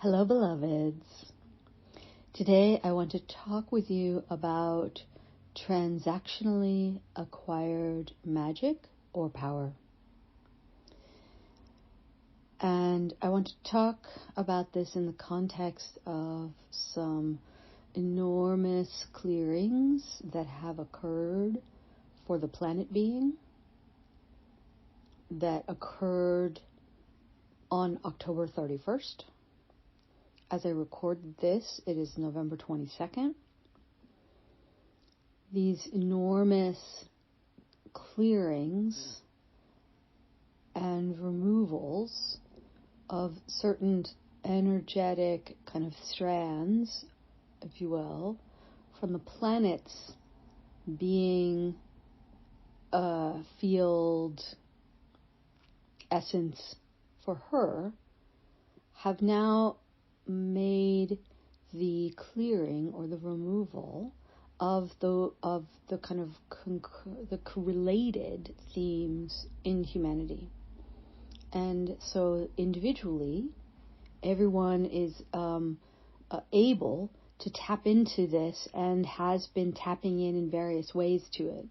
Hello, beloveds. Today I want to talk with you about transactionally acquired magic or power. And I want to talk about this in the context of some enormous clearings that have occurred for the planet being, that occurred on October 31st. As I record this, it is November 22nd. These enormous clearings and removals of certain energetic kind of strands, if you will, from the planet's being, field, essence for her, have now made the clearing or the removal of the kind of the related themes in humanity. And so individually, everyone is able to tap into this and has been tapping in various ways to it.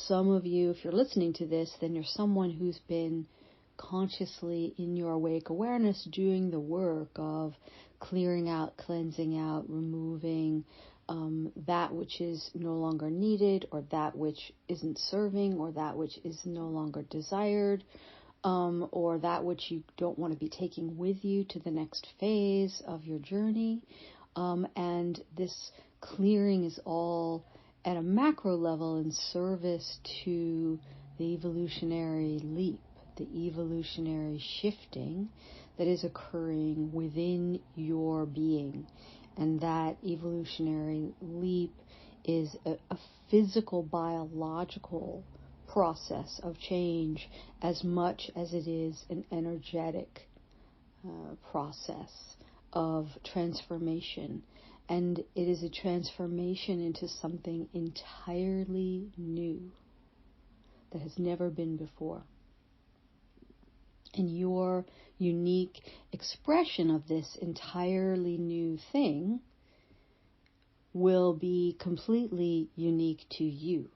Some of you, if you're listening to this, then you're someone who's been consciously in your awake awareness doing the work of clearing out, cleansing out, removing that which is no longer needed, or that which isn't serving, or that which is no longer desired, or that which you don't want to be taking with you to the next phase of your journey. And this clearing is all at a macro level in service to the evolutionary leap, the evolutionary shifting that is occurring within your being. And that evolutionary leap is a physical, biological process of change as much as it is an energetic process of transformation. And it is a transformation into something entirely new that has never been before. And your unique expression of this entirely new thing will be completely unique to you.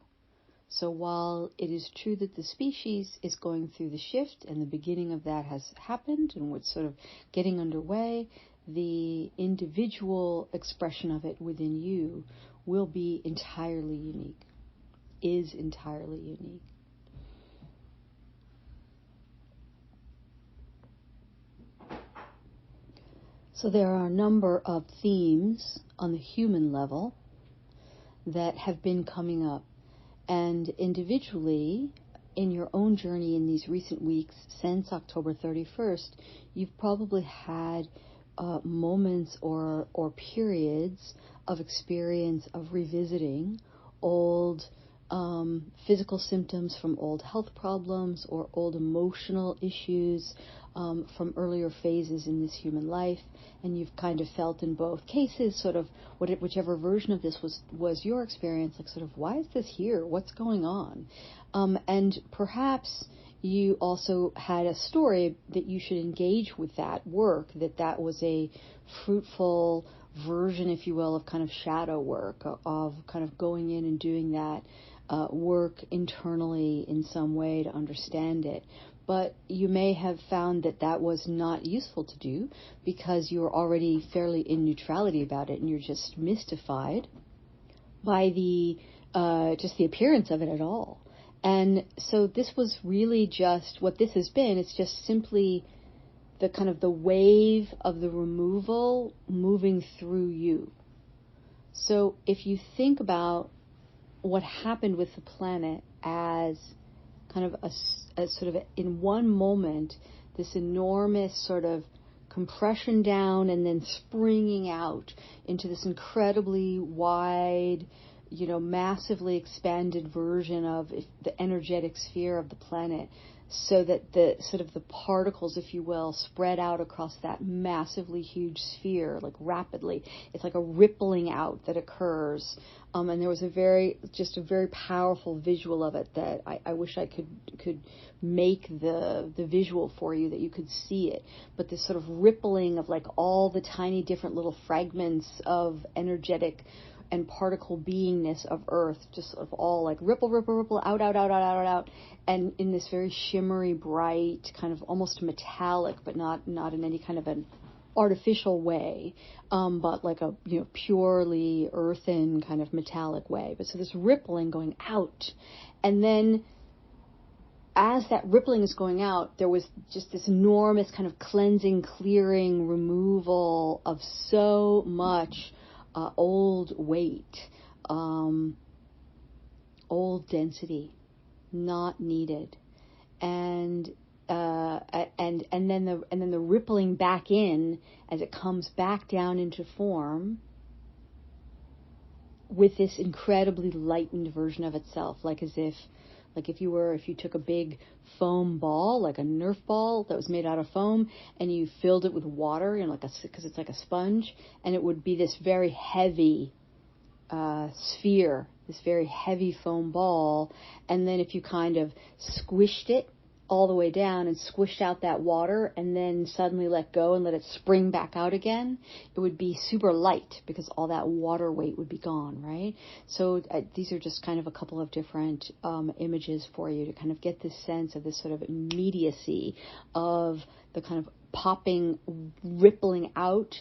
So while it is true that the species is going through the shift and the beginning of that has happened and what's sort of getting underway, the individual expression of it within you will be entirely unique, is entirely unique. So there are a number of themes on the human level that have been coming up. And individually, in your own journey in these recent weeks since October 31st, you've probably had moments or periods of experience of revisiting old physical symptoms from old health problems or old emotional issues from earlier phases in this human life, and you've kind of felt in both cases sort of whichever version of this was your experience, like sort of, why is this here? What's going on? And perhaps you also had a story that you should engage with that work, that was a fruitful version, if you will, of kind of shadow work, of kind of going in and doing that work internally in some way to understand it. But you may have found that was not useful to do because you're already fairly in neutrality about it and you're just mystified by just the appearance of it at all. And so this was really just what this has been. It's just simply the kind of the wave of the removal moving through you. So if you think about what happened with the planet as kind of a sort of in one moment, this enormous sort of compression down and then springing out into this incredibly wide, massively expanded version of the energetic sphere of the planet so that the sort of the particles, if you will, spread out across that massively huge sphere, like rapidly. It's like a rippling out that occurs. And there was a very powerful visual of it that I wish I could make the visual for you, that you could see it. But this sort of rippling of like all the tiny different little fragments of energetic and particle beingness of Earth, just sort of all like ripple, ripple, ripple, out, and in this very shimmery, bright, kind of almost metallic, but not in any kind of an artificial way, but like a purely earthen kind of metallic way. But so this rippling going out, and then as that rippling is going out, there was just this enormous kind of cleansing, clearing, removal of so much old weight, old density, not needed, and then the rippling back in as it comes back down into form with this incredibly lightened version of itself, like if you took a big foam ball, like a Nerf ball that was made out of foam, and you filled it with water, because it's like a sponge, and it would be this very heavy sphere, this very heavy foam ball, and then if you kind of squished it all the way down and squished out that water and then suddenly let go and let it spring back out again, it would be super light because all that water weight would be gone, right? So these are just kind of a couple of different images for you to kind of get this sense of this sort of immediacy of the kind of popping, rippling out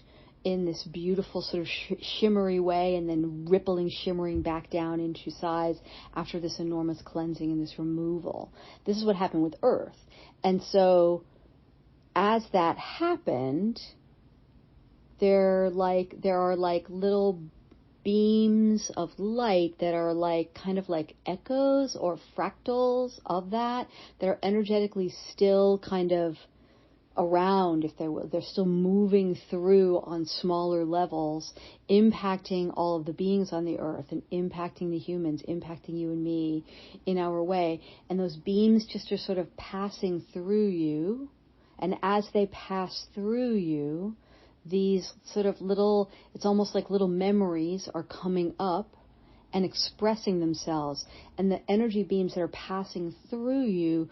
in this beautiful sort of shimmery way, and then rippling, shimmering back down into size after this enormous cleansing and this removal. This is what happened with Earth. And so as that happened, there are little beams of light that are kind of like echoes or fractals of that are energetically still kind of around, if they're still moving through on smaller levels, impacting all of the beings on the earth and impacting the humans, impacting you and me in our way. And those beams just are sort of passing through you. And as they pass through you, these sort of little, it's almost like little memories are coming up and expressing themselves. And the energy beams that are passing through you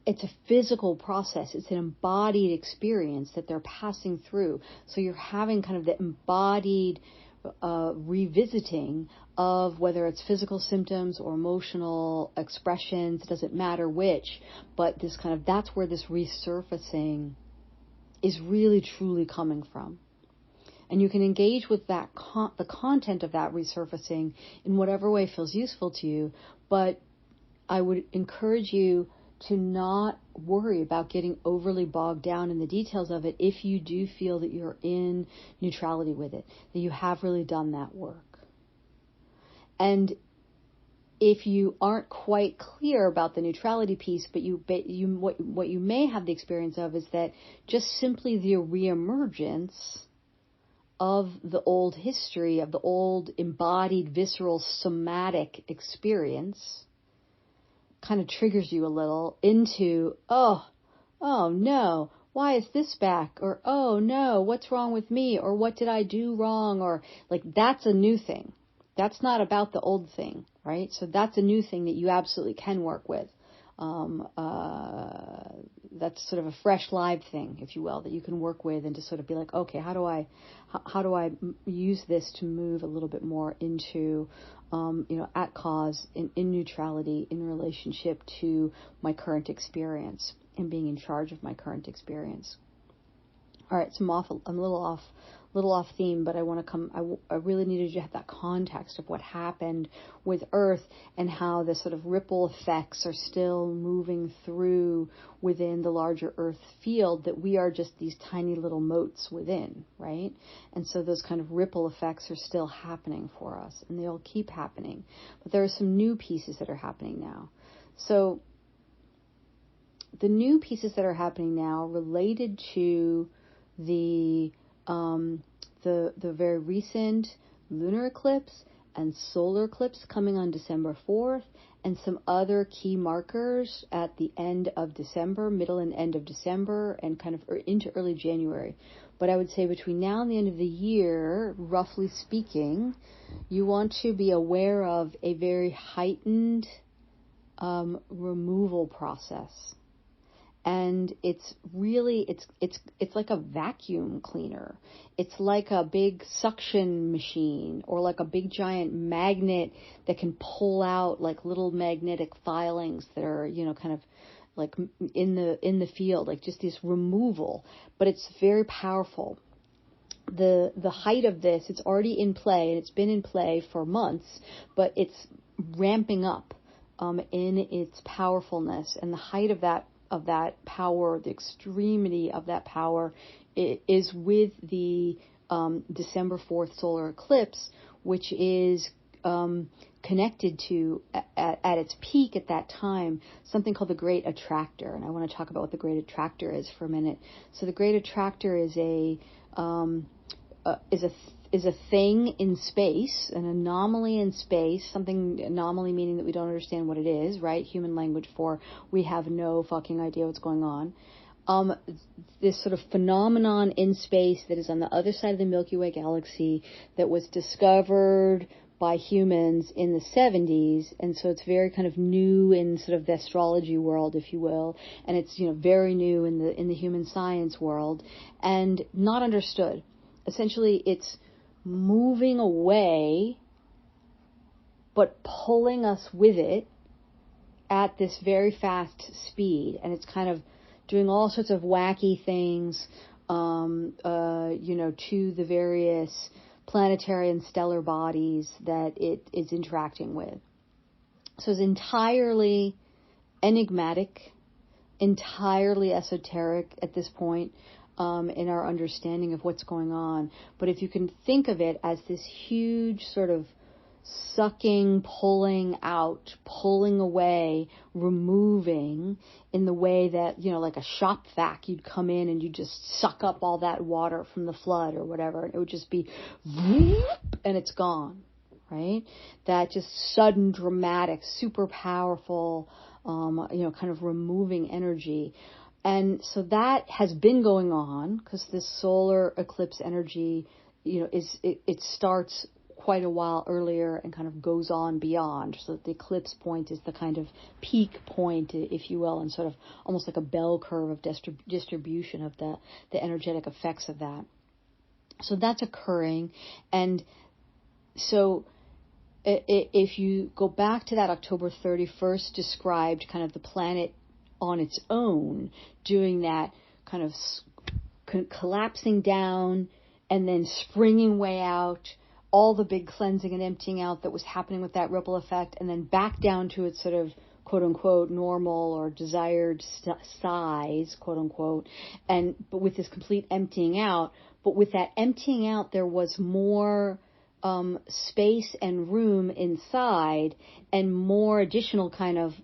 it's a physical process. It's an embodied experience that they're passing through. So you're having kind of the embodied revisiting of whether it's physical symptoms or emotional expressions, it doesn't matter which, but that's where this resurfacing is really truly coming from. And you can engage with that the content of that resurfacing in whatever way feels useful to you, but I would encourage you to not worry about getting overly bogged down in the details of it if you do feel that you're in neutrality with it, that you have really done that work. And if you aren't quite clear about the neutrality piece, but what you may have the experience of is that just simply the reemergence of the old history, of the old embodied, visceral, somatic experience kind of triggers you a little into, oh no, why is this back? Or, oh no, what's wrong with me? Or what did I do wrong? Or that's a new thing. That's not about the old thing, right? So that's a new thing that you absolutely can work with. That's sort of a fresh live thing, if you will, that you can work with and to sort of be like, okay, how do I use this to move a little bit more into, at cause, in neutrality, in relationship to my current experience and being in charge of my current experience. All right, so I'm a little off theme, but I really needed you to have that context of what happened with Earth and how the sort of ripple effects are still moving through within the larger Earth field, that we are just these tiny little motes within, right? And so those kind of ripple effects are still happening for us, and they'll keep happening. But there are some new pieces that are happening now. So the new pieces that are happening now related to the very recent lunar eclipse and solar eclipse coming on December 4th, and some other key markers at the end of December, middle and end of December, and kind of into early January. But I would say between now and the end of the year, roughly speaking, you want to be aware of a very heightened removal process. And it's really, it's like a vacuum cleaner. It's like a big suction machine, or like a big giant magnet that can pull out like little magnetic filings that are, kind of like in the field, like just this removal. But it's very powerful. The height of this, it's already in play, and it's been in play for months, but it's ramping up in its powerfulness. And the height of that power, the extremity of that power, is with the December 4th solar eclipse, which is connected to, at its peak at that time, something called the Great Attractor. And I want to talk about what the Great Attractor is for a minute. So the Great Attractor is a thing in space, an anomaly in space, anomaly meaning that we don't understand what it is, right? Human language for we have no fucking idea what's going on. This sort of phenomenon in space that is on the other side of the Milky Way galaxy that was discovered by humans in the 70s, and so it's very kind of new in sort of the astrology world, if you will, and it's very new in the human science world, and not understood. Essentially, it's moving away, but pulling us with it at this very fast speed, and it's kind of doing all sorts of wacky things, to the various planetary and stellar bodies that it is interacting with. So it's entirely enigmatic, entirely esoteric at this point in our understanding of what's going on. But if you can think of it as this huge sort of sucking, pulling out, pulling away, removing, in the way that, like a shop vac, you'd come in and you'd just suck up all that water from the flood or whatever, and it would just be whoop, and it's gone, right? That just sudden, dramatic, super powerful, kind of removing energy. And so that has been going on because this solar eclipse energy, it starts quite a while earlier and kind of goes on beyond. So that the eclipse point is the kind of peak point, if you will, and sort of almost like a bell curve of distribution of the energetic effects of that. So that's occurring. And so if you go back to that October 31st described kind of the planet on its own, doing that kind of collapsing down and then springing way out, all the big cleansing and emptying out that was happening with that ripple effect, and then back down to its sort of quote unquote normal or desired size, quote unquote, but with this complete emptying out. But with that emptying out, there was more space and room inside, and more additional kind of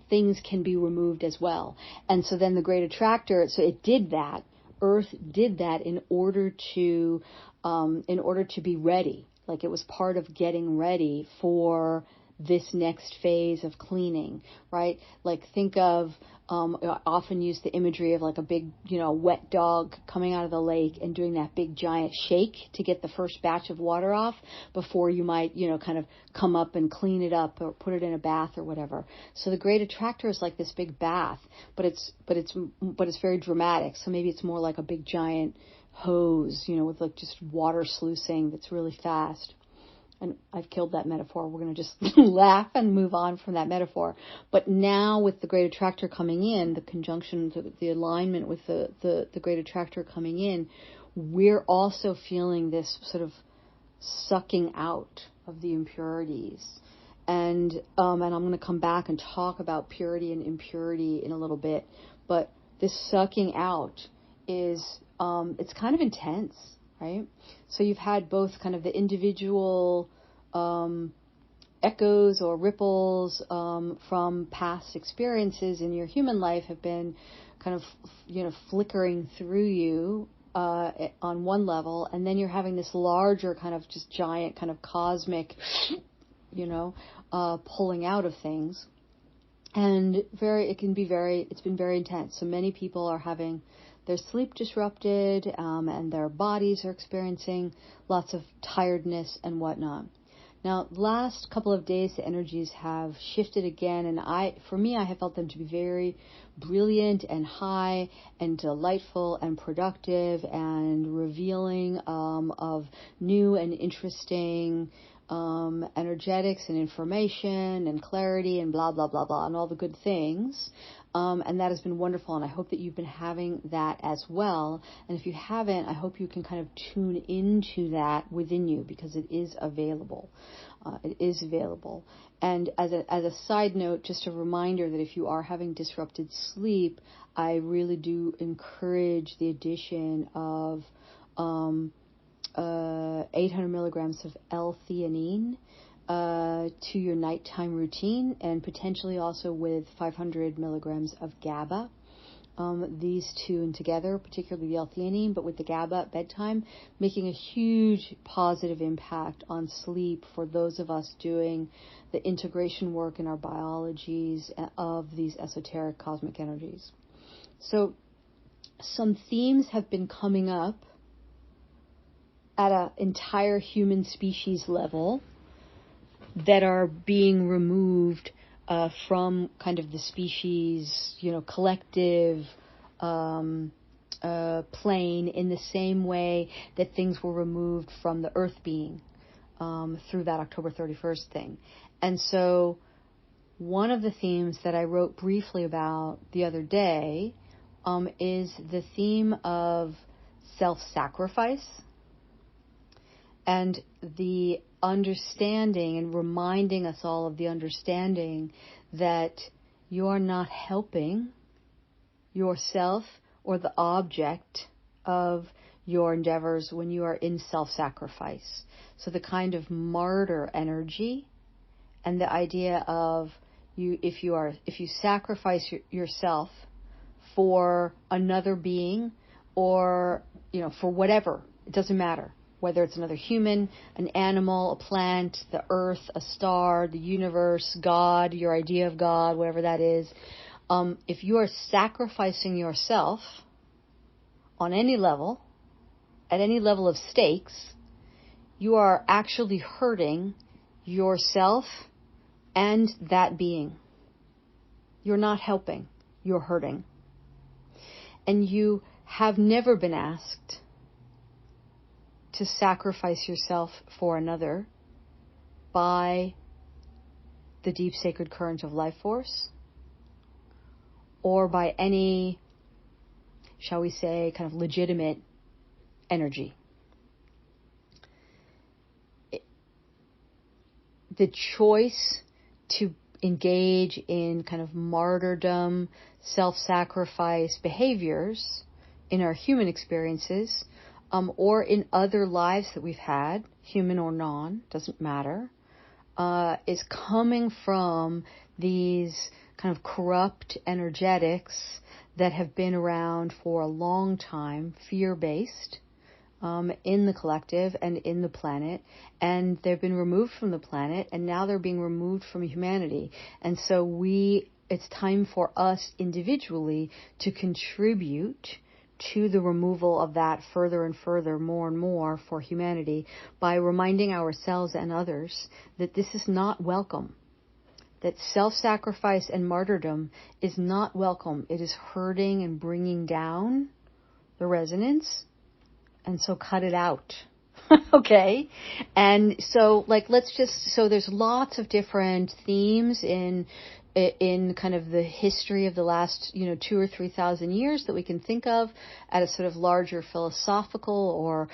things can be removed as well. And so then the Great Attractor, so it did that. Earth did that in order to be ready. Like it was part of getting ready for this next phase of cleaning, right? Like think of, I often use the imagery of like a big, wet dog coming out of the lake and doing that big giant shake to get the first batch of water off before you might, kind of come up and clean it up or put it in a bath or whatever. So the Great Attractor is like this big bath, but it's very dramatic. So maybe it's more like a big giant hose, with like just water sluicing that's really fast. And I've killed that metaphor. We're going to just laugh and move on from that metaphor. But now with the Great Attractor coming in, the conjunction, the alignment with the Great Attractor coming in, we're also feeling this sort of sucking out of the impurities. And I'm going to come back and talk about purity and impurity in a little bit. But this sucking out is, it's kind of intense. Right? So you've had both kind of the individual echoes or ripples from past experiences in your human life have been kind of, flickering through you on one level, and then you're having this larger kind of just giant kind of cosmic, pulling out of things. And it's been very intense. So many people are having their sleep disrupted, and their bodies are experiencing lots of tiredness and whatnot. Now, last couple of days, the energies have shifted again, and for me, I have felt them to be very brilliant and high and delightful and productive and revealing of new and interesting energetics and information and clarity and blah, blah, blah, blah, and all the good things. And that has been wonderful, and I hope that you've been having that as well. And if you haven't, I hope you can kind of tune into that within you, because it is available. It is available. And as a side note, just a reminder that if you are having disrupted sleep, I really do encourage the addition of 800 milligrams of L-theanine to your nighttime routine, and potentially also with 500 milligrams of GABA. These two and together, particularly the L-theanine, but with the GABA at bedtime, making a huge positive impact on sleep for those of us doing the integration work in our biologies of these esoteric cosmic energies. So some themes have been coming up at an entire human species level that are being removed from kind of the species, collective plane, in the same way that things were removed from the Earth being through that October 31st thing. And so one of the themes that I wrote briefly about the other day is the theme of self-sacrifice, and the understanding and reminding us all of the understanding that you are not helping yourself or the object of your endeavors when you are in self-sacrifice. So the kind of martyr energy and the idea of if you sacrifice yourself for another being, or for whatever, it doesn't matter. Whether it's another human, an animal, a plant, the earth, a star, the universe, God, your idea of God, whatever that is. If you are sacrificing yourself on any level, at any level of stakes, you are actually hurting yourself and that being. You're not helping, you're hurting. And you have never been asked to sacrifice yourself for another by the deep sacred current of life force, or by any, shall we say, kind of legitimate energy. The choice to engage in kind of martyrdom, self-sacrifice behaviors in our human experiences, or in other lives that we've had, human or non, doesn't matter, is coming from these kind of corrupt energetics that have been around for a long time, fear-based, in the collective and in the planet, and they've been removed from the planet, and now they're being removed from humanity. And so it's time for us individually to contribute to the removal of that further and further, more and more for humanity, by reminding ourselves and others that this is not welcome, that self-sacrifice and martyrdom is not welcome. It is hurting and bringing down the resonance, and so cut it out. Okay? And so, so there's lots of different themes in kind of the history of the last, 2,000 or 3,000 years that we can think of at a sort of larger philosophical or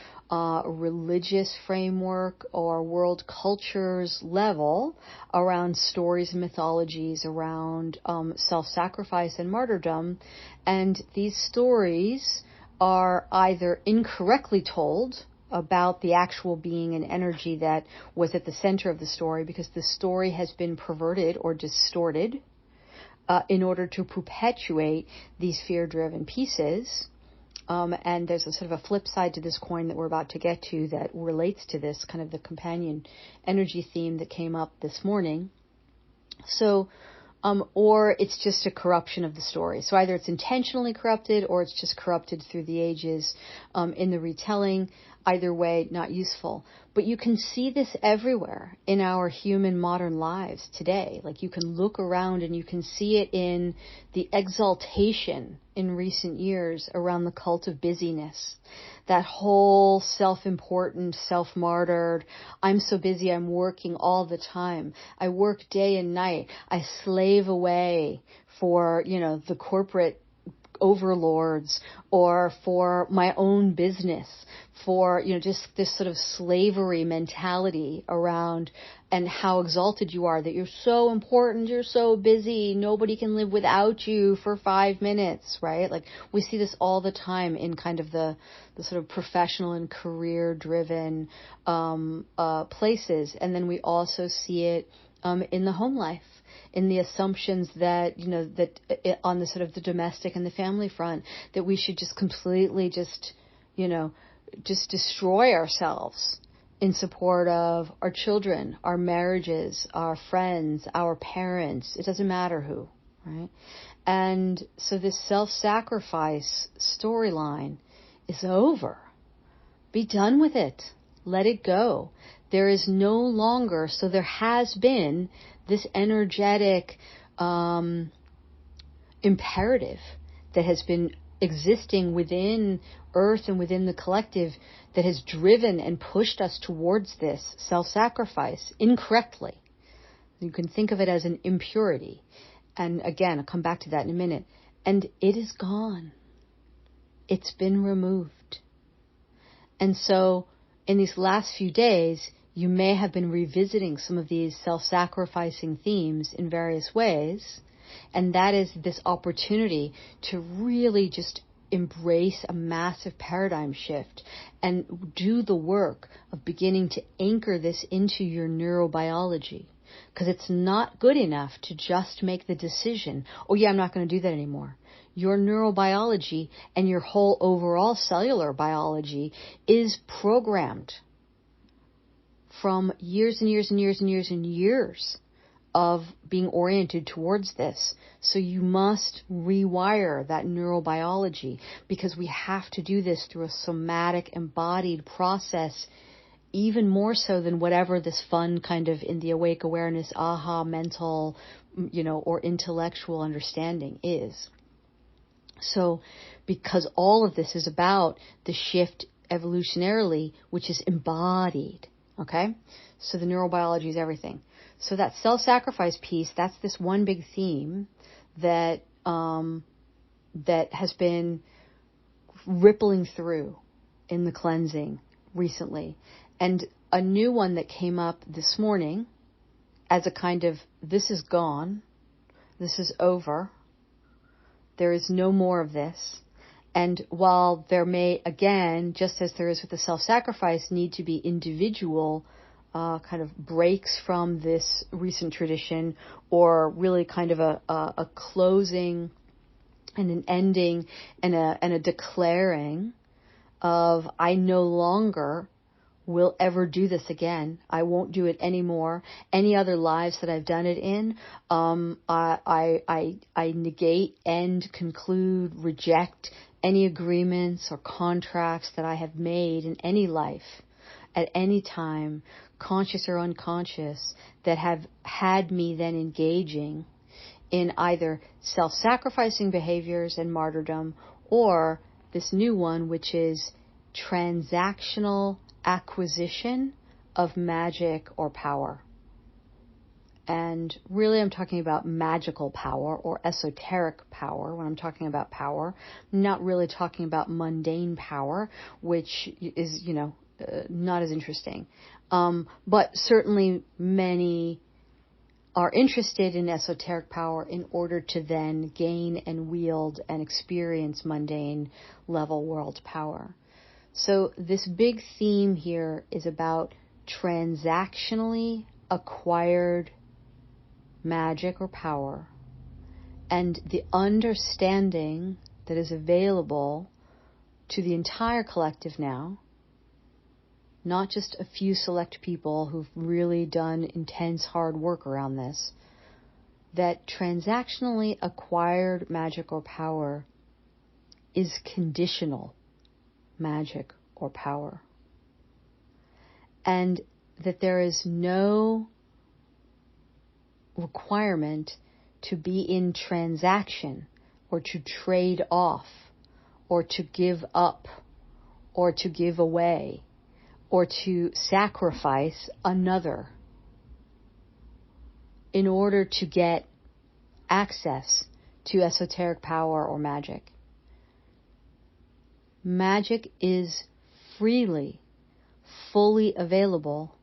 religious framework or world cultures level, around stories and mythologies around self-sacrifice and martyrdom. And these stories are either incorrectly told about the actual being and energy that was at the center of the story, because the story has been perverted or distorted in order to perpetuate these fear-driven pieces. And there's a sort of a flip side to this coin that we're about to get to that relates to this, kind of the companion energy theme that came up this morning. So, or it's just a corruption of the story. So either it's intentionally corrupted or it's just corrupted through the ages in the retelling. Either way, not useful. But you can see this everywhere in our human modern lives today. Like you can look around and you can see it in the exaltation in recent years around the cult of busyness. That whole self-important, self-martyred, I'm so busy, I'm working all the time. I work day and night. I slave away for, the corporate overlords or for my own business, for, just this sort of slavery mentality around and how exalted you are, that you're so important, you're so busy, nobody can live without you for 5 minutes, right? Like we see this all the time in kind of the sort of professional and career driven places. And then we also see it in the home life, in the assumptions that, that on the sort of the domestic and the family front, that we should just completely just destroy ourselves in support of our children, our marriages, our friends, our parents. It doesn't matter who, right? And so this self-sacrifice storyline is over. Be done with it. Let it go. There is no longer, so there has been this energetic imperative that has been existing within Earth and within the collective that has driven and pushed us towards this self-sacrifice incorrectly. You can think of it as an impurity. And again, I'll come back to that in a minute. And it is gone. It's been removed. And so in these last few days, you may have been revisiting some of these self-sacrificing themes in various ways. And that is this opportunity to really just embrace a massive paradigm shift and do the work of beginning to anchor this into your neurobiology. Because it's not good enough to just make the decision, oh yeah, I'm not going to do that anymore. Your neurobiology and your whole overall cellular biology is programmed from years and years and years and years and years of being oriented towards this. So you must rewire that neurobiology, because we have to do this through a somatic embodied process, even more so than whatever this fun kind of in the awake awareness, aha, mental, or intellectual understanding is. So because all of this is about the shift evolutionarily, which is embodied. Okay? So the neurobiology is everything. So that self-sacrifice piece, that's this one big theme that that has been rippling through in the cleansing recently. And a new one that came up this morning as a kind of, this is gone, this is over, there is no more of this. And while there may, again, just as there is with the self-sacrifice, need to be individual kind of breaks from this recent tradition, or really kind of a closing and an ending and a declaring of, I no longer will ever do this again. I won't do it anymore. Any other lives that I've done it in, I negate, end, conclude, reject any agreements or contracts that I have made in any life at any time, conscious or unconscious, that have had me then engaging in either self-sacrificing behaviors and martyrdom, or this new one, which is transactional acquisition of magic or power. And really I'm talking about magical power or esoteric power when I'm talking about power. I'm not really talking about mundane power, which is, not as interesting. But certainly many are interested in esoteric power in order to then gain and wield and experience mundane level world power. So this big theme here is about transactionally acquired magic or power, and the understanding that is available to the entire collective now, not just a few select people who've really done intense hard work around this, that transactionally acquired magic or power is conditional magic or power. And that there is no requirement to be in transaction or to trade off or to give up or to give away or to sacrifice another in order to get access to esoteric power or magic. Magic is freely, fully available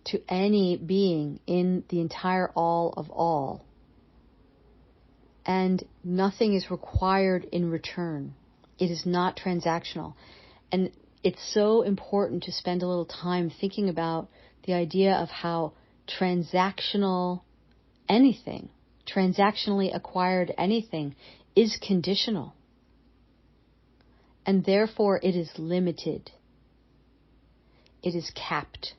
to any being in the entire all of all. And nothing is required in return. It is not transactional. And it's so important to spend a little time thinking about the idea of how transactional anything, transactionally acquired anything, is conditional. And therefore it is limited. It is capped.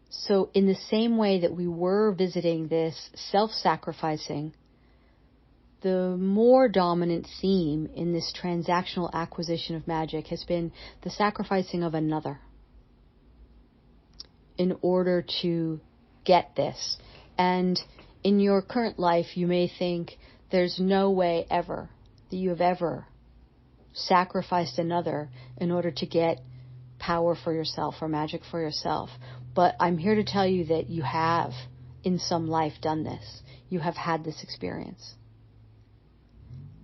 So in the same way that we were visiting this self-sacrificing, the more dominant theme in this transactional acquisition of magic has been the sacrificing of another in order to get this. And in your current life, you may think there's no way ever that you have ever sacrificed another in order to get power for yourself or magic for yourself. But I'm here to tell you that you have, in some life, done this. You have had this experience.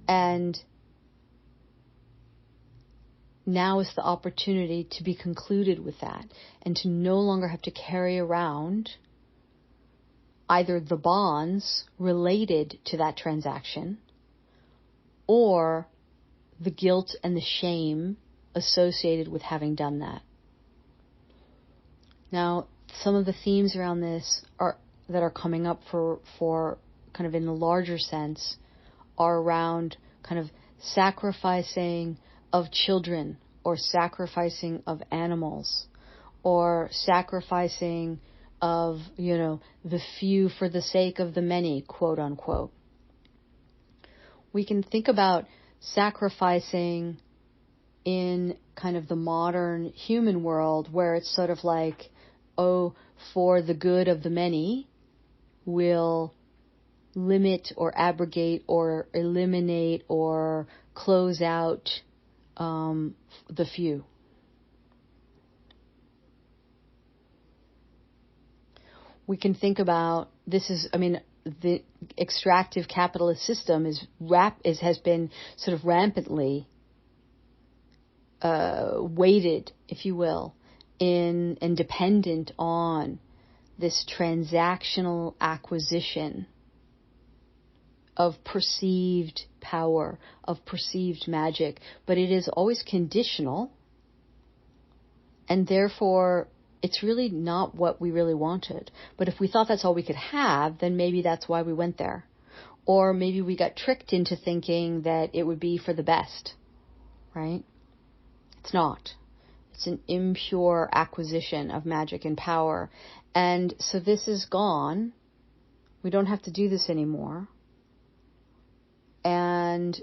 And now is the opportunity to be concluded with that and to no longer have to carry around either the bonds related to that transaction or the guilt and the shame associated with having done that. Now, some of the themes around this that are coming up for kind of in the larger sense are around kind of sacrificing of children or sacrificing of animals or sacrificing of, the few for the sake of the many, quote unquote. We can think about sacrificing in kind of the modern human world where it's sort of like, for the good of the many, we'll limit or abrogate or eliminate or close out the few. We can think about the extractive capitalist system has been sort of rampantly weighted, if you will, and dependent on this transactional acquisition of perceived power, of perceived magic, but it is always conditional, and therefore it's really not what we really wanted. But if we thought that's all we could have, then maybe that's why we went there. Or maybe we got tricked into thinking that it would be for the best, right? It's not. It's an impure acquisition of magic and power. And so this is gone. We don't have to do this anymore. And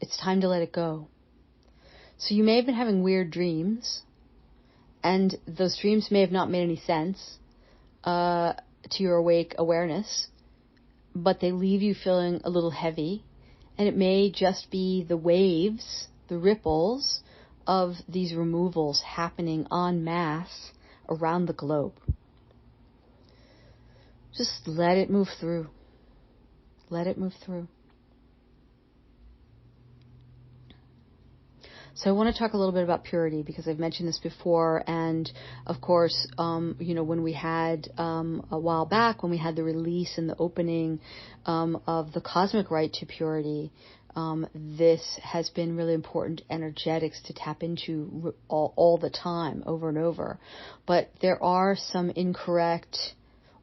it's time to let it go. So you may have been having weird dreams, and those dreams may have not made any sense to your awake awareness, but they leave you feeling a little heavy, and it may just be the waves, the ripples of these removals happening en masse around the globe. Just let it move through. Let it move through. So I want to talk a little bit about purity because I've mentioned this before, and of course, when we had a while back, when we had the release and the opening of the cosmic right to purity, this has been really important energetics to tap into all the time, over and over. But there are some incorrect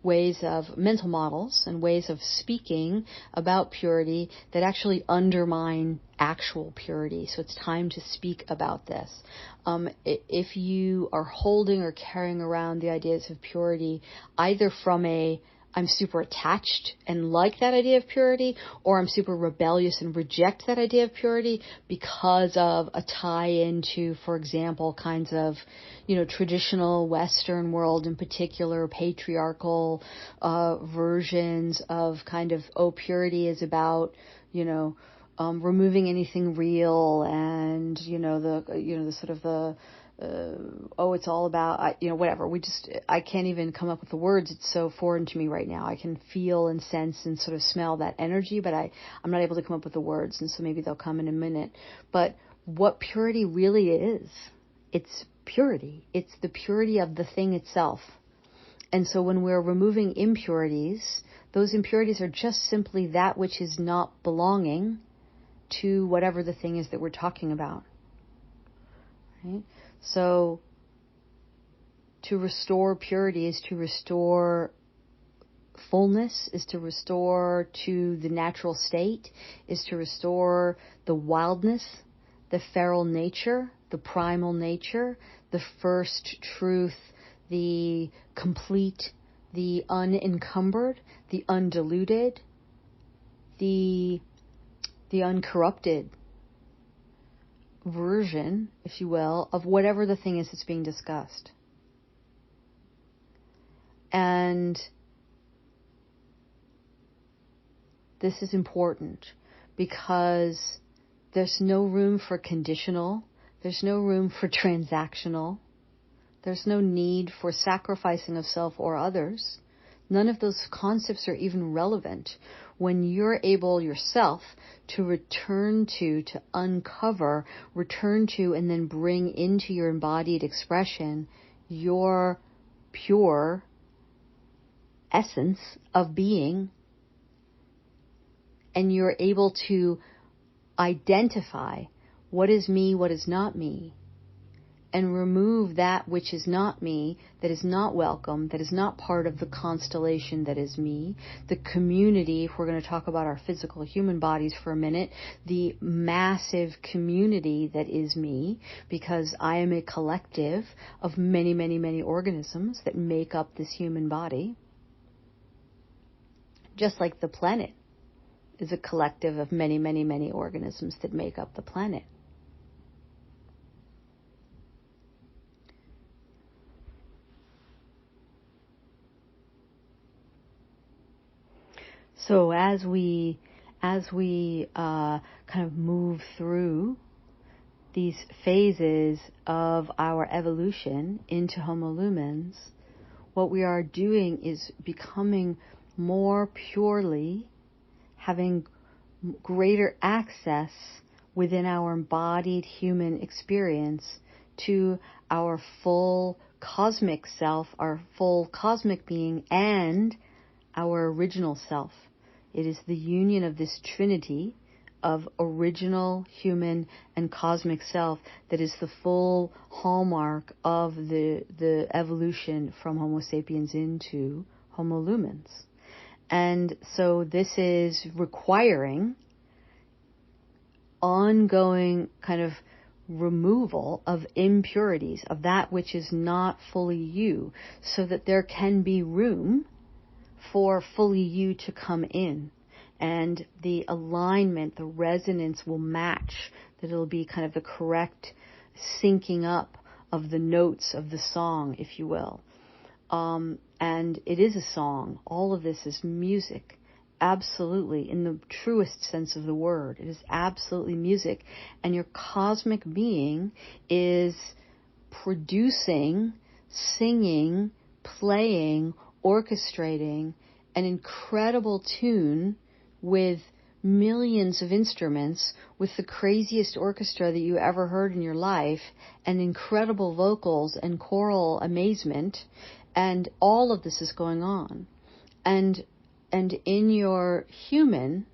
ways of mental models and ways of speaking about purity that actually undermine actual purity. So it's time to speak about this. If you are holding or carrying around the ideas of purity, either from I'm super attached and like that idea of purity, or I'm super rebellious and reject that idea of purity because of a tie into, for example, kinds of, traditional Western world, in particular, patriarchal versions of kind of, purity is about, removing anything real, and the sort of the it's all about whatever. I can't even come up with the words. It's so foreign to me right now. I can feel and sense and sort of smell that energy, but I'm not able to come up with the words, and so maybe they'll come in a minute. But what purity really is, it's purity. It's the purity of the thing itself. And so when we're removing impurities, those impurities are just simply that which is not belonging to whatever the thing is that we're talking about. Right? So to restore purity is to restore fullness, is to restore to the natural state, is to restore the wildness, the feral nature, the primal nature, the first truth, the complete, the unencumbered, the undiluted, the uncorrupted version, if you will, of whatever the thing is that's being discussed. And this is important because there's no room for conditional, there's no room for transactional, there's no need for sacrificing of self or others. None of those concepts are even relevant when you're able yourself to return to uncover, return to, and then bring into your embodied expression your pure essence of being, and you're able to identify what is me, what is not me, and remove that which is not me, that is not welcome, that is not part of the constellation that is me, the community, if we're going to talk about our physical human bodies for a minute, the massive community that is me, because I am a collective of many, many, many organisms that make up this human body. Just like the planet is a collective of many, many, many organisms that make up the planet. So as we kind of move through these phases of our evolution into Homo lumens, what we are doing is becoming more purely, having greater access within our embodied human experience to our full cosmic self, our full cosmic being, and our original self. It is the union of this trinity of original human and cosmic self that is the full hallmark of the evolution from Homo sapiens into Homo lumens. And so this is requiring ongoing kind of removal of impurities, of that which is not fully you, so that there can be room for fully you to come in, and the alignment, the resonance will match, that it'll be kind of the correct syncing up of the notes of the song, if you will. And it is a song. All of this is music. Absolutely, in the truest sense of the word. It is absolutely music. And your cosmic being is producing, singing, playing, orchestrating an incredible tune with millions of instruments, with the craziest orchestra that you ever heard in your life, and incredible vocals and choral amazement, and all of this is going on. And in your human,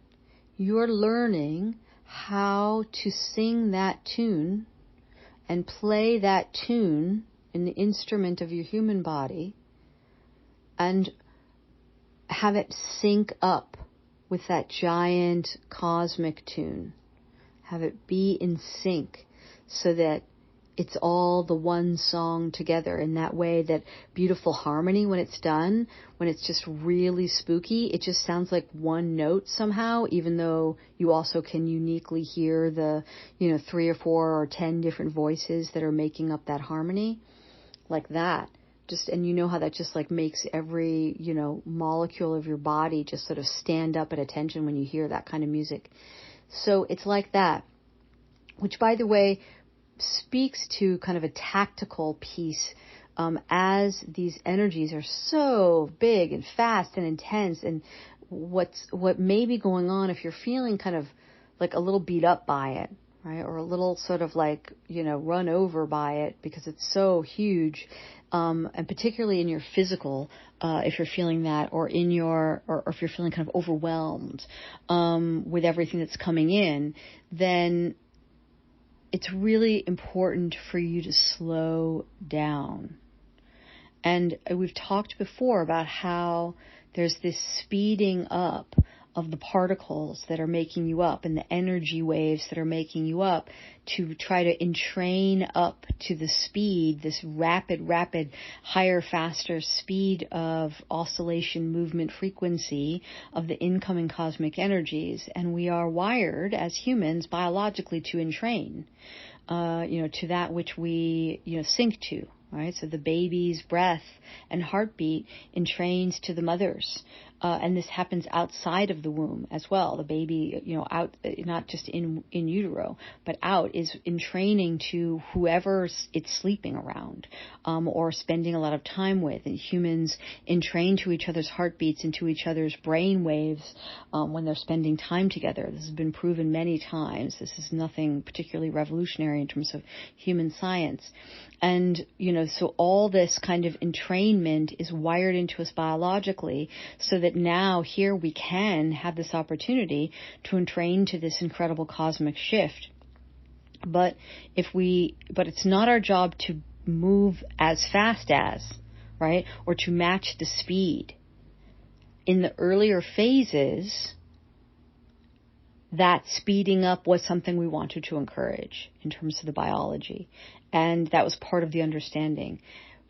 you're learning how to sing that tune and play that tune in the instrument of your human body, and have it sync up with that giant cosmic tune. Have it be in sync so that it's all the one song together in that way. That beautiful harmony, when it's done, when it's just really spooky, it just sounds like one note somehow, even though you also can uniquely hear the, 3 or 4 or 10 different voices that are making up that harmony, like that. Just, and you know how that just like makes every, molecule of your body just sort of stand up at attention when you hear that kind of music. So it's like that, which, by the way, speaks to kind of a tactical piece, as these energies are so big and fast and intense, and what may be going on if you're feeling kind of like a little beat up by it, right, or a little sort of like, run over by it because it's so huge, and particularly in your physical, if you're feeling that, or in your, or if you're feeling kind of overwhelmed with everything that's coming in, then it's really important for you to slow down. And we've talked before about how there's this speeding up of the particles that are making you up and the energy waves that are making you up to try to entrain up to the speed, this rapid, higher, faster speed of oscillation, movement, frequency of the incoming cosmic energies. And we are wired as humans biologically to entrain, to that which we, sync to. Right, so the baby's breath and heartbeat entrains to the mother's, and this happens outside of the womb as well. The baby, out, not just in utero, but out, is entraining to whoever it's sleeping around, or spending a lot of time with. And humans entrain to each other's heartbeats and to each other's brain waves when they're spending time together. This has been proven many times. This is nothing particularly revolutionary in terms of human science. And, so all this kind of entrainment is wired into us biologically, so that now here we can have this opportunity to entrain to this incredible cosmic shift. But it's not our job to move as fast as, right? Or to match the speed. In the earlier phases, that speeding up was something we wanted to encourage in terms of the biology. And that was part of the understanding.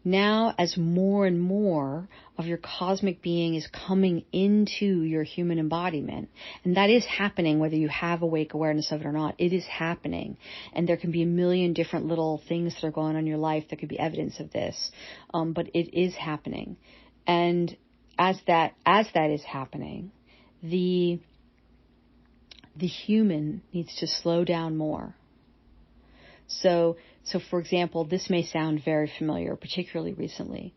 Now, as more and more of your cosmic being is coming into your human embodiment, and that is happening whether you have awake awareness of it or not, it is happening. And there can be a million different little things that are going on in your life that could be evidence of this. But it is happening. And as that is happening, the human needs to slow down more. So for example, this may sound very familiar, particularly recently.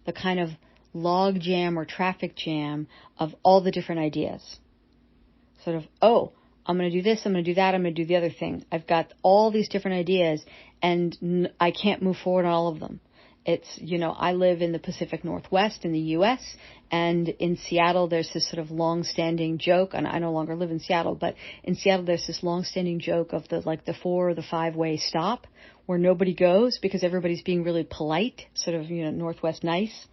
The kind of log jam or traffic jam of all the different ideas. Sort of, I'm going to do this, I'm going to do that, I'm going to do the other thing. I've got all these different ideas and I can't move forward on all of them. It's, I live in the Pacific Northwest in the U.S., and in Seattle there's this sort of long-standing joke, and I no longer live in Seattle, but in Seattle there's this long-standing joke of the 4 or the 5-way stop where nobody goes because everybody's being really polite, sort of, Northwest nice.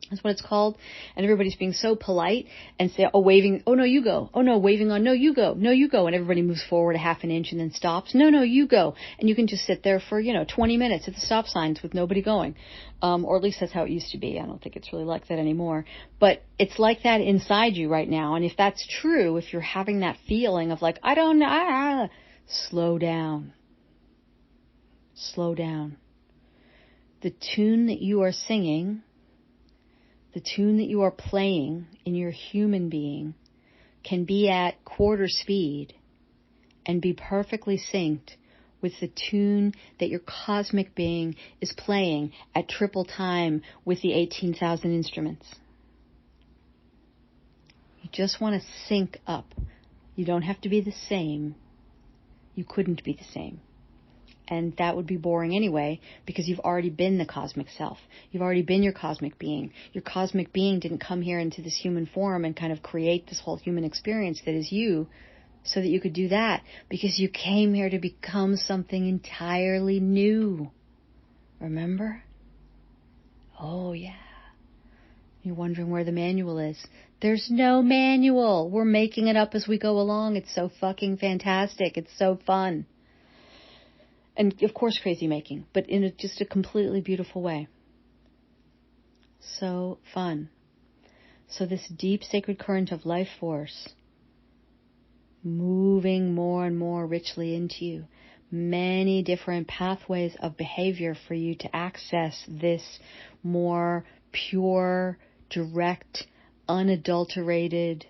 That's what it's called. And everybody's being so polite and say, waving, no, you go. Oh, no, waving on, no, you go. No, you go. And everybody moves forward a half an inch and then stops. No, you go. And you can just sit there for, 20 minutes at the stop signs with nobody going. Or at least that's how it used to be. I don't think it's really like that anymore. But it's like that inside you right now. And if that's true, if you're having that feeling of like, I don't know, slow down. Slow down. The tune that you are singing, the tune that you are playing in your human being, can be at quarter speed and be perfectly synced with the tune that your cosmic being is playing at triple time with the 18,000 instruments. You just want to sync up. You don't have to be the same. You couldn't be the same. And that would be boring anyway, because you've already been the cosmic self. You've already been your cosmic being. Your cosmic being didn't come here into this human form and kind of create this whole human experience that is you so that you could do that, because you came here to become something entirely new. Remember? Oh, yeah. You're wondering where the manual is. There's no manual. We're making it up as we go along. It's so fucking fantastic. It's so fun. And of course crazy making, but in just a completely beautiful way. So fun. So this deep sacred current of life force moving more and more richly into you. Many different pathways of behavior for you to access this more pure, direct, unadulterated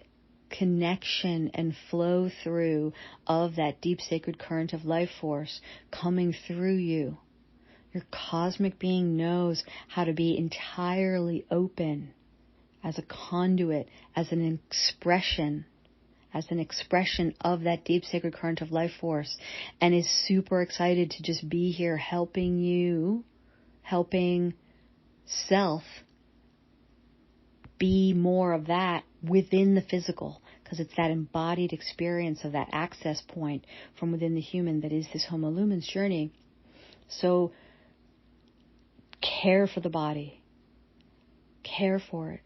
connection and flow through of that deep sacred current of life force coming through you. Your cosmic being knows how to be entirely open as a conduit, as an expression of that deep sacred current of life force, and is super excited to just be here helping you, helping self be more of that within the physical, because it's that embodied experience of that access point from within the human that is this Homo Lumens journey. So care for the body. Care for it.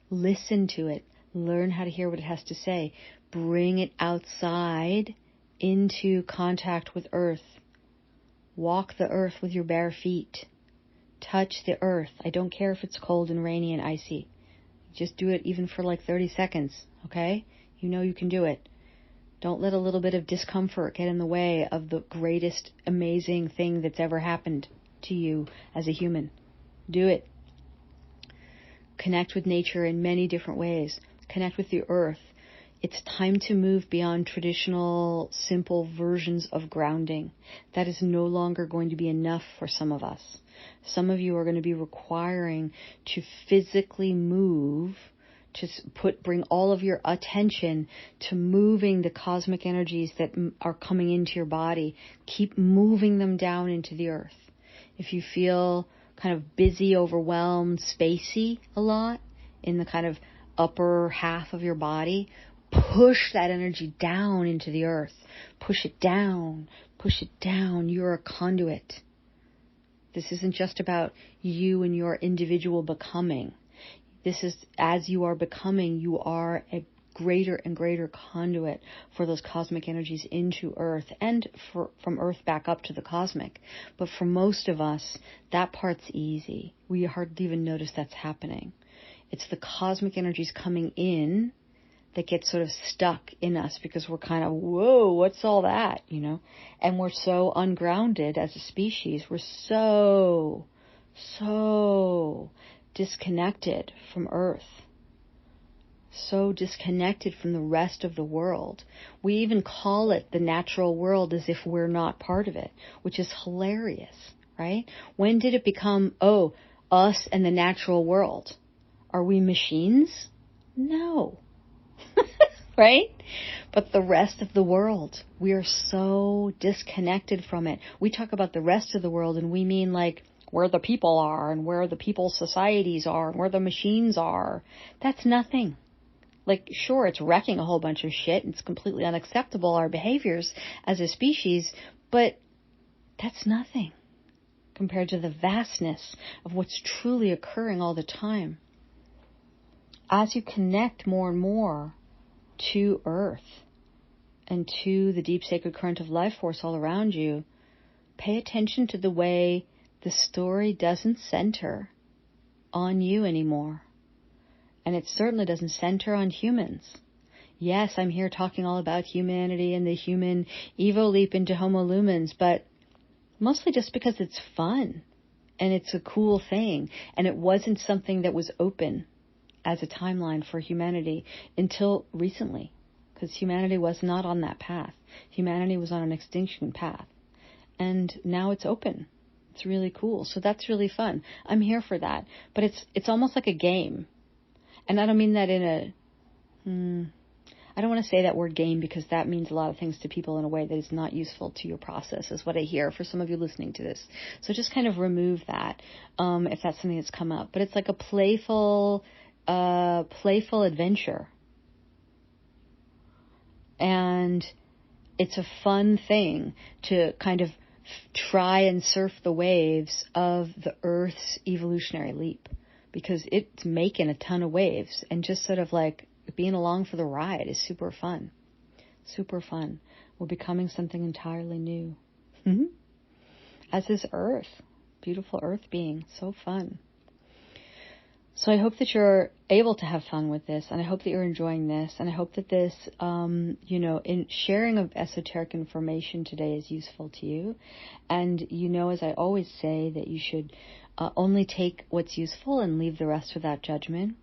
Listen to it. Learn how to hear what it has to say. Bring it outside into contact with earth. Walk the earth with your bare feet. Touch the earth. I don't care if it's cold and rainy and icy. Just do it even for like 30 seconds, okay? You know you can do it. Don't let a little bit of discomfort get in the way of the greatest, amazing thing that's ever happened to you as a human. Do it. Connect with nature in many different ways. Connect with the earth. It's time to move beyond traditional, simple versions of grounding. That is no longer going to be enough for some of us. Some of you are going to be requiring to physically move, to bring all of your attention to moving the cosmic energies that are coming into your body. Keep moving them down into the earth. If you feel kind of busy, overwhelmed, spacey a lot in the kind of upper half of your body, push that energy down into the earth. Push it down. Push it down. You're a conduit. This isn't just about you and your individual becoming. This is, as you are becoming, you are a greater and greater conduit for those cosmic energies into earth and from earth back up to the cosmic. But for most of us, that part's easy. We hardly even notice that's happening. It's the cosmic energies coming in that get sort of stuck in us because we're kind of, whoa, what's all that, you know? And we're so ungrounded as a species. We're so disconnected from Earth. So disconnected from the rest of the world. We even call it the natural world as if we're not part of it, which is hilarious, right? When did it become, us and the natural world? Are we machines? No. Right? But the rest of the world, we are so disconnected from it. We talk about the rest of the world and we mean like where the people are and where the people's societies are and where the machines are. That's nothing. Like, sure, it's wrecking a whole bunch of shit. It's completely unacceptable, our behaviors as a species, but that's nothing compared to the vastness of what's truly occurring all the time. As you connect more and more to Earth and to the deep sacred current of life force all around you, pay attention to the way the story doesn't center on you anymore. And it certainly doesn't center on humans. Yes, I'm here talking all about humanity and the human evo leap into Homo Lumens, but mostly just because it's fun and it's a cool thing. And it wasn't something that was open as a timeline for humanity until recently, because humanity was not on that path. Humanity was on an extinction path. And now it's open. It's really cool. So that's really fun. I'm here for that. But it's almost like a game. And I don't mean that in a... I don't want to say that word game because that means a lot of things to people in a way that is not useful to your process, is what I hear for some of you listening to this. So just kind of remove that if that's something that's come up. But it's like a playful adventure. And it's a fun thing to kind of try and surf the waves of the Earth's evolutionary leap. because it's making a ton of waves, and just sort of like being along for the ride is super fun. Super fun. We're becoming something entirely new. As is Earth. Beautiful Earth being. So fun. So I hope that you're able to have fun with this, and I hope that you're enjoying this, and I hope that this, in sharing of esoteric information today is useful to you. And as I always say, that you should only take what's useful and leave the rest without judgment.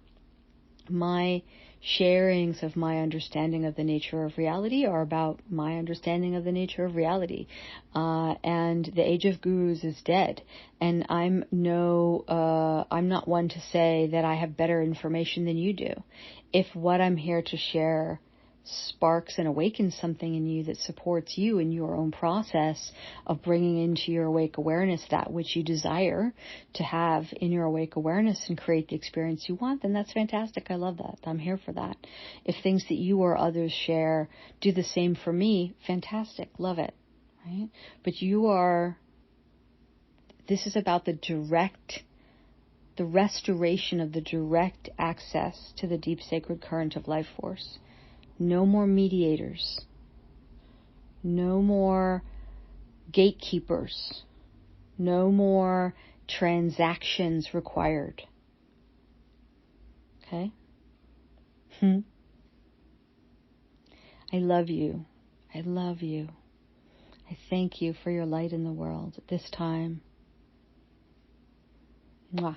My sharings of my understanding of the nature of reality are about my understanding of the nature of reality. And the age of gurus is dead. And I'm not one to say that I have better information than you do. If what I'm here to share sparks and awakens something in you that supports you in your own process of bringing into your awake awareness that which you desire to have in your awake awareness and create the experience you want, then that's fantastic. I love that. I'm here for that. If things that you or others share do the same for me, fantastic. Love it. Right? But this is about the restoration of the direct access to the deep sacred current of life force. No more mediators. No more gatekeepers. No more transactions required. Okay? I love you. I love you. I thank you for your light in the world at this time. Mwah.